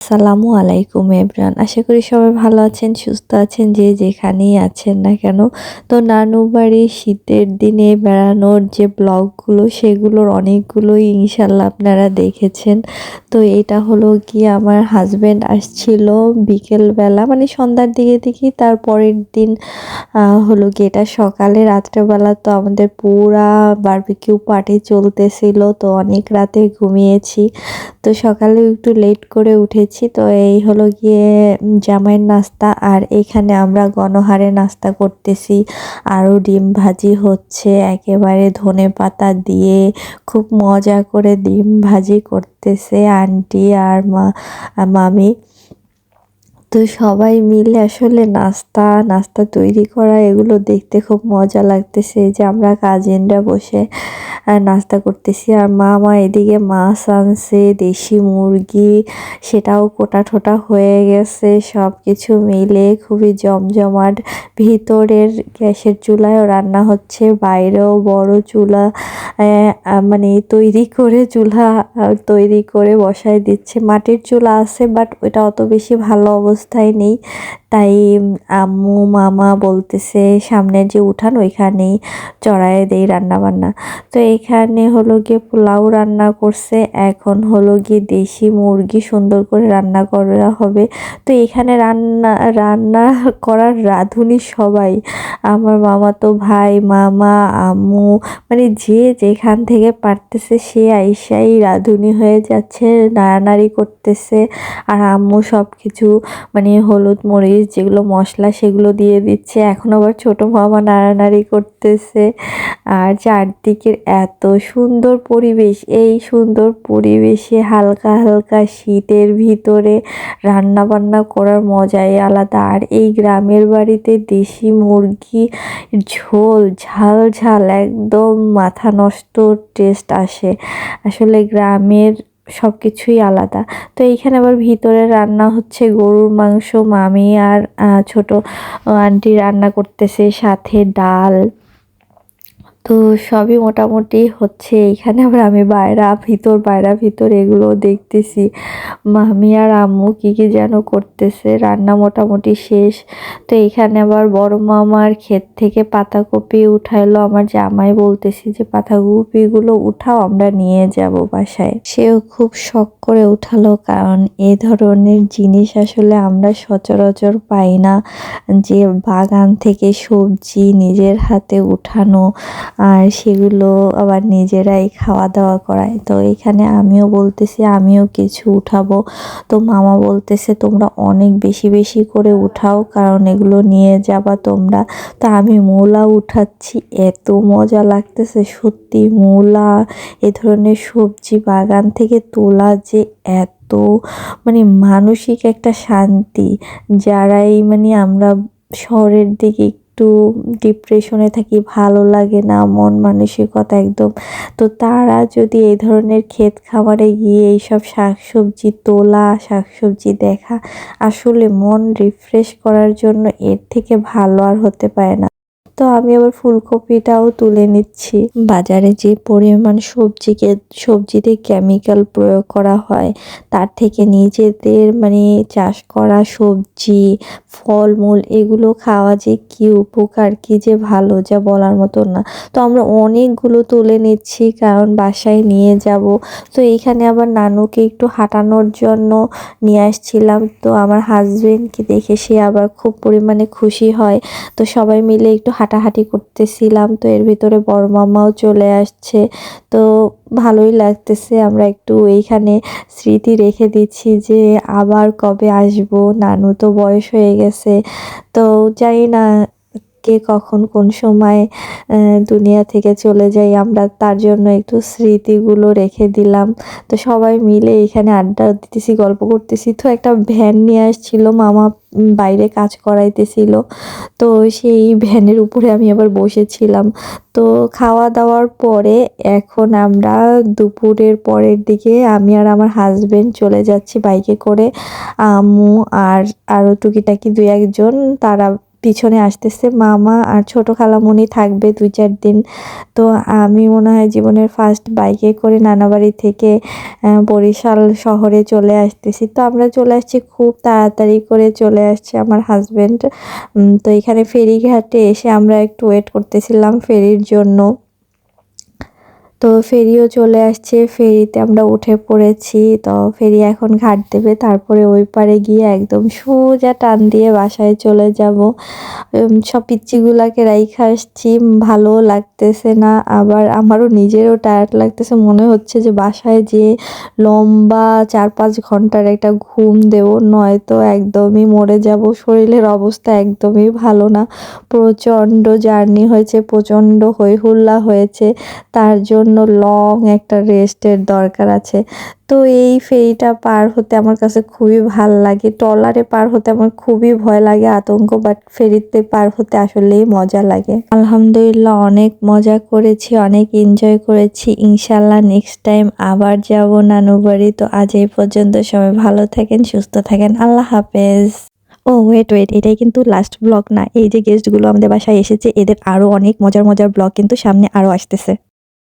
আসসালামু আলাইকুম এভরিওয়ান। আশা করি সবাই ভালো আছেন, সুস্থ আছেন, যে যেখানেই আছেন না কেন। তো নানু বাড়ি শীতের দিনে বেড়ানোর যে ব্লগগুলো সেগুলোর অনেকগুলোই ইনশাল্লাহ আপনারা দেখেছেন। তো এটা হলো কি আমার হাজব্যান্ড আসছিল বিকেলবেলা, মানে সন্ধ্যার দিকে তার পরের দিন হলো কি এটা সকালে রাত্রেবেলা। তো আমাদের পুরা বারবিকিউ পার্টি চলতেছিল, তো অনেক রাতে ঘুমিয়েছি। তো সকালে একটু লেট করে উঠেছি। তো এই হলো গিয়ে জামাইয়ের নাস্তা, আর এখানে আমরা গণহারে নাস্তা করতেছি। আরও ডিম ভাজি হচ্ছে একেবারে ধনেপাতা দিয়ে, খুব মজা করে ডিম ভাজি করতেছে আন্টি আর মামি। তো সবাই মিলে আসলে নাস্তা নাস্তা তৈরি করা এগুলো দেখতে খুব মজা লাগতেছে, যে আমরা কাজিনরা বসে নাস্তা করতেছি। আর মামা এদিকে মাছ আনছে, দেশি মুরগি, সেটাও কোটা ঠোটা হয়ে গেছে। সব কিছু মিলে খুবই জমজমাট। ভিতরের গ্যাসের চুলায়ও রান্না হচ্ছে, বাইরেও বড় চুলা মানে তৈরি করে বসায় দিচ্ছে। মাটির চুলা আছে, বাট ওটা অত বেশি ভালো অবস্থায় নেই। তাই আম্মু মামা বলতেছে সামনের যে উঠান ওইখানেই চড়ায় দেই রান্না বান্না। তো এখানে হলো গিয়ে পোলাও রান্না করছে, এখন হলো গিয়ে দেশি মুরগি সুন্দর করে রান্না করা হবে। তো এখানে রান্না রান্না করার রাঁধুনি সবাই, আমার মামাতো ভাই, মামা, আম্মু, মানে যে যেখান থেকে পারতেছে সে আইসাই রাঁধুনি হয়ে যাচ্ছে, নাড়ানাড়ি করতেছে। আর আম্মু সব কিছু মানে হলুদ মরিচ যেগুলো মশলা সেগুলো দিয়ে দিচ্ছে, এখন আবার ছোট মামা নাড়ানাড়ি করতেছে। আর চারদিকের এত সুন্দর পরিবেশ, এই সুন্দর পরিবেশে হালকা হালকা শীতের ভিতরে রান্না বান্না করার মজাই আলাদা। আর এই গ্রামের বাড়িতে দেশি মুরগি ঝোল ঝাল ঝাল একদম মাথা নষ্ট টেস্ট আসে। আসলে গ্রামের সব কিছুই আলাদা। তো এইখানে আবার ভিতরে রান্না হচ্ছে গরুর মাংস, মামি আর ছোট আন্টি রান্না করতেছে, সাথে ডাল। তো সবই মোটামুটি হচ্ছে। এইখানে আবার আমি বাইরা ভিতর এগুলো দেখতেছি। মামি আর আম্মু কি কি যেন করতেছে, রান্না মোটামুটি শেষ। তো এইখানে আবার বড় মামার ক্ষেত থেকে পাতাকপি উঠাইলো, আমার জামাই বলতেছি যে পাতাকপিগুলো উঠাও, আমরা নিয়ে যাব বাসায়। সেও খুব শখ করে উঠালো, কারণ এ ধরনের জিনিস আসলে আমরা সচরাচর পাই না, যে বাগান থেকে সবজি নিজের হাতে উঠানো আর সেগুলো আবার নিজেরাই খাওয়া দাওয়া করায়। তো এখানে আমিও বলতেছি আমিও কিছু উঠাবো। তো মামা বলতেছে তোমরা অনেক বেশি বেশি করে উঠাও, কারণ এগুলো নিয়ে যাবা তোমরা। তো আমি মূলা উঠাচ্ছি, এত মজা লাগতেছে সত্যি। মূলা এ ধরনের সবজি বাগান থেকে তোলা যে এত মানে মানসিক একটা শান্তি, যারাই মানে আমরা শহরের দিকে একটু ডিপ্রেশনে থাকি, ভালো লাগে না, মন মানসিকতা একদম। তো তারা যদি এই ধরনের ক্ষেত খামারে গিয়ে এইসব শাকসবজি তোলা, শাকসবজি দেখা, আসলে মন রিফ্রেশ করার জন্য এর থেকে ভালো আর হতে পারে না। তো আমি আবার ফুলকপিটাও তুলে নিচ্ছি। বাজারে যে পরিমাণ সবজিতে কেমিক্যাল প্রয়োগ করা হয়, তার থেকে নিজেদের মানে চাষ করা সবজি, ফলমূল এগুলো খাওয়া যে কি উপকার, কি যে ভালো, যা বলার মতো না। তো আমরা অনেকগুলো তুলে নিচ্ছি, কারণ বাসায় নিয়ে যাব। তো এইখানে আবার নানুকে একটু হাঁটানোর জন্য নিয়ে আসছিলাম। তো আমার হাজবেন্ডকে দেখে সে আবার খুব পরিমাণে খুশি হয়। তো সবাই মিলে একটু হাঁটাহাঁটি করতেছিলাম। তো এর ভিতরে বড় মামাও চলে আসছে। তো ভালোই লাগতেছে, আমরা একটু এইখানে স্মৃতি রেখে দিচ্ছি যে আবার কবে আসবো। নানু তো বয়স হয়ে গেছে, তো জানি না কে কখন কোন সময় দুনিয়া থেকে চলে যাই, আমরা তার জন্য একটু স্মৃতিগুলো রেখে দিলাম। তো সবাই মিলে এখানে আড্ডা দিতেছি, গল্প করতেছি। তো একটা ভ্যান নিয়ে আসছিল মামা, বাইরে কাজ করাইতেছিল। তো সেই ভ্যানের উপরে আমি আবার বসেছিলাম। তো খাওয়া দাওয়ার পরে এখন আমরা দুপুরের পরের দিকে আমি আর আমার হাজবেন্ড চলে যাচ্ছি বাইকে করে। আম্মু আর আরও টুকিটাকি 2-1 জন তারা পিছনে আসতেছে। মামা আর ছোট খালামণি থাকবে 2-4 দিন। তো আমি মনে হয় জীবনের ফার্স্ট বাইকে করে নানাবাড়ি থেকে বরিশাল শহরে চলে আসতেছি। তো আমরা চলে আসছি, খুব তাড়াতাড়ি করে চলে আসছে আমার হাসব্যান্ড। তো এখানে ফেরিঘাটে এসে আমরা একটু ওয়েট করতেছিলাম ফেরির জন্য। তো ফেরিও চলে আসছে, ফেরিতে আমরা উঠে পড়েছি। তো ফেরি এখন ঘাট দেবে, তারপরে ওই পারে গিয়ে একদম সোজা টান দিয়ে বাসায় চলে যাব। সব পিচ্চিগুলাকে রাইখা আসছি, ভালোও লাগতেছে না, আবার আমারও নিজেরও টায়ার্ড লাগতেছে। মনে হচ্ছে যে বাসায় যেয়ে লম্বা 4-5 ঘন্টার একটা ঘুম দেব, নয়তো একদমই মরে যাব। শরীরের অবস্থা একদমই ভালো না, প্রচণ্ড জার্নি হয়েছে, প্রচণ্ড হইহুল্লা হয়েছে, তার জন্য লং একটা রেস্টের দরকার আছে। তো এই ফেরিটা পার হতে আমার কাছে খুবই ভাল লাগে। ট্রলারে পার হতে আমার খুবই ভয় লাগে, আতঙ্ক, বাট ফেরিতে পার হতে আসলেই মজা লাগে। আলহামদুলিল্লাহ অনেক মজা করেছি, অনেক এনজয় করেছি। ইনশাল্লাহ নেক্সট টাইম আবার যাব নানু বাড়ি। তো আজ এই পর্যন্ত, সবাই ভালো থাকেন, সুস্থ থাকেন, আল্লাহ হাফেজ। ও ওয়েট ওয়েট, এটাই কিন্তু লাস্ট ব্লগ না। এই যে গেস্টগুলো আমাদের বাসায় এসেছে, এদের আরো অনেক মজার মজার ব্লগ কিন্তু সামনে আরো আসতেছে।